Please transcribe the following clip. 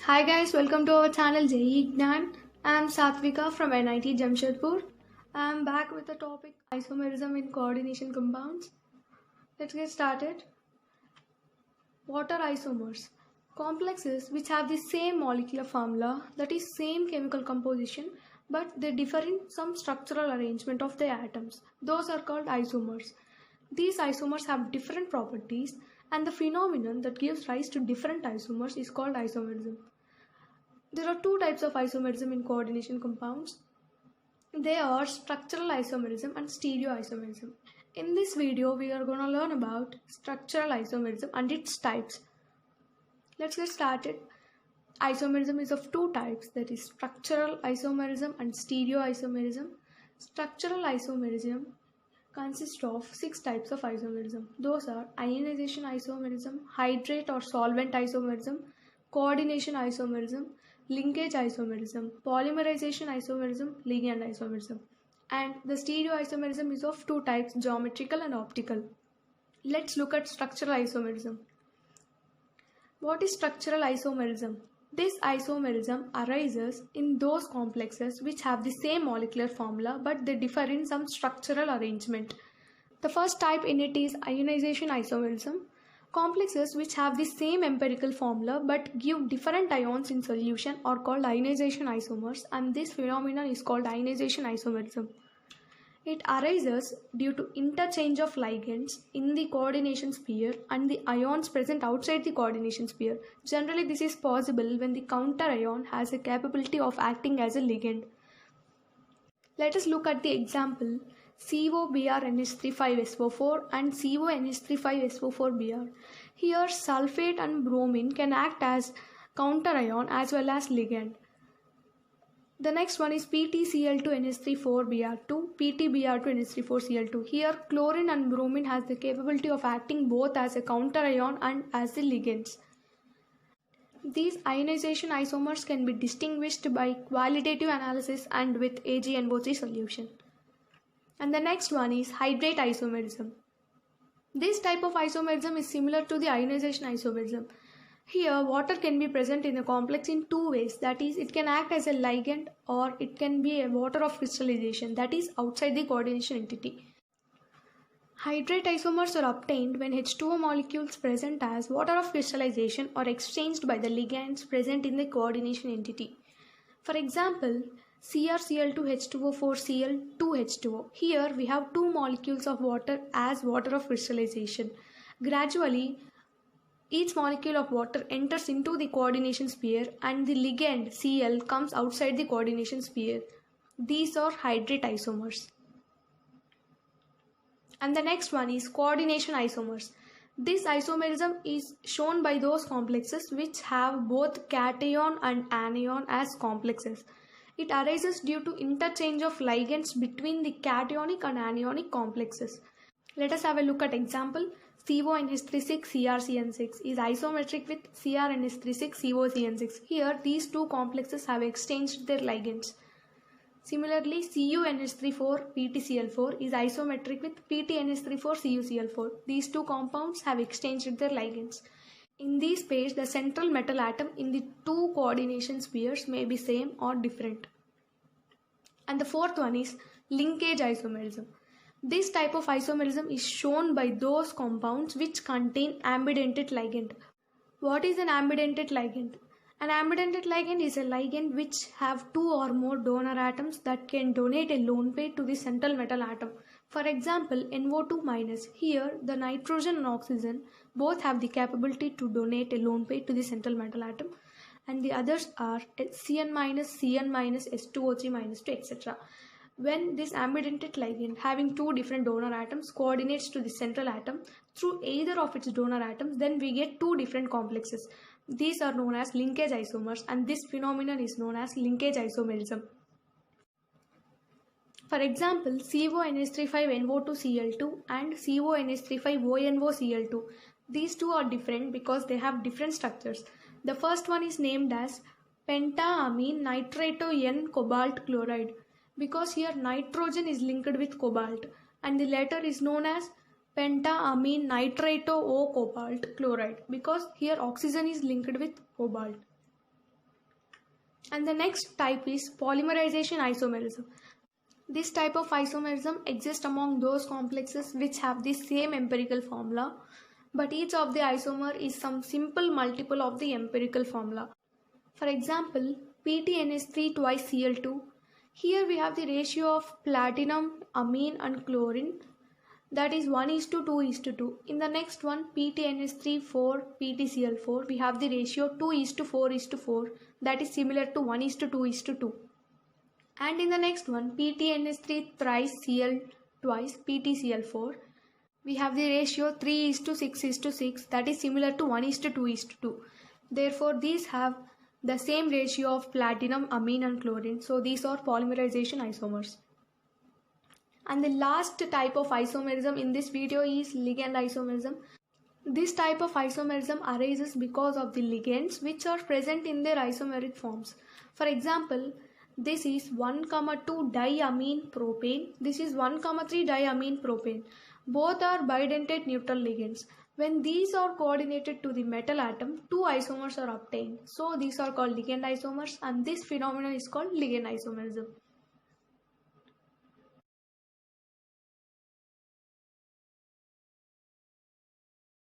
Hi guys, welcome to our channel JE Gnan. I am Satvika from NIT Jamshedpur. I am back with the topic isomerism in coordination compounds. Let's get started. What are isomers? Complexes which have the same molecular formula, that is same chemical composition, but they differ in some structural arrangement of their atoms. Those are called isomers. These isomers have different properties, and the phenomenon that gives rise to different isomers is called isomerism. There are two types of isomerism in coordination compounds. They are structural isomerism and stereoisomerism. In this video, we are going to learn about structural isomerism and its types. Let's get started. Isomerism is of two types, that is structural isomerism and stereoisomerism. Structural isomerism consists of 6 types of isomerism. Those are ionization isomerism, hydrate or solvent isomerism, coordination isomerism, linkage isomerism, polymerization isomerism, ligand isomerism. And the stereoisomerism is of two types, geometrical and optical. Let's look at structural isomerism. What is structural isomerism? This isomerism arises in those complexes which have the same molecular formula but they differ in some structural arrangement. The first type in it is ionization isomerism. Complexes which have the same empirical formula but give different ions in solution are called ionization isomers, and this phenomenon is called ionization isomerism. It arises due to interchange of ligands in the coordination sphere and the ions present outside the coordination sphere. Generally, this is possible when the counter ion has a capability of acting as a ligand. Let us look at the example COBr NH35SO4 and CONH35SO4Br. Here sulfate and bromine can act as counter ion as well as ligand. The next one is PtCl2NH34Br2, PtBr2NH34Cl2. Here chlorine and bromine has the capability of acting both as a counter ion and as the ligands. These ionization isomers can be distinguished by qualitative analysis and with AgNO3 solution. And the next one is hydrate isomerism. This type of isomerism is similar to the ionization isomerism. Here, water can be present in a complex in two ways, that is, it can act as a ligand or it can be a water of crystallization, that is, outside the coordination entity. Hydrate isomers are obtained when H2O molecules present as water of crystallization are exchanged by the ligands present in the coordination entity. For example, CrCl2H2O4Cl2H2O. Here we have two molecules of water as water of crystallization. Gradually, each molecule of water enters into the coordination sphere and the ligand Cl comes outside the coordination sphere. These are hydrate isomers. And the next one is coordination isomers. This isomerism is shown by those complexes which have both cation and anion as complexes. It arises due to interchange of ligands between the cationic and anionic complexes. Let us have a look at example. CONH36CrCN6 is isometric with CrNH36COCN6. Here these two complexes have exchanged their ligands. Similarly, CuNH34PtCl4 is isometric with PtNH34CuCl4. These two compounds have exchanged their ligands. In this page, the central metal atom in the two coordination spheres may be same or different. And the fourth one is linkage isomerism. This type of isomerism is shown by those compounds which contain ambidentate ligand. What is an ambidentate ligand? An ambidentate ligand is a ligand which have two or more donor atoms that can donate a lone pair to the central metal atom. For example, NO2-. Here, the nitrogen and oxygen both have the capability to donate a lone pair to the central metal atom, and the others are Cn-, Cn-, S2O3-2, etc. When this ambidentate ligand having two different donor atoms coordinates to the central atom through either of its donor atoms, then we get two different complexes. These are known as linkage isomers, and this phenomenon is known as linkage isomerism. For example, CONH35NO2Cl2 and CONH35ONOCl2. These two are different because they have different structures. The first one is named as pentaamine nitrato N cobalt chloride because here nitrogen is linked with cobalt, and the latter is known as pentaamine nitrato O cobalt chloride because here oxygen is linked with cobalt. And the next type is polymerization isomerism. This type of isomerism exists among those complexes which have the same empirical formula, but each of the isomer is some simple multiple of the empirical formula. For example, PTNS3 twice Cl2. Here we have the ratio of platinum, amine and chlorine, that is 1:2:2. In the next one, PTNS3 4 PTCl4, we have the ratio 2:4:4, that is similar to 1:2:2. And in the next one, PTNS3 thrice Cl twice PTCl4, we have the ratio 3:6:6, that is similar to 1:2:2. Therefore, these have the same ratio of platinum, amine and chlorine. So these are polymerization isomers. And the last type of isomerism in this video is ligand isomerism. This type of isomerism arises because of the ligands which are present in their isomeric forms. For example, this is 1,2 diamine propane. This is 1,3 diamine propane. Both are bidentate neutral ligands. When these are coordinated to the metal atom, two isomers are obtained. So these are called ligand isomers, and this phenomenon is called ligand isomerism.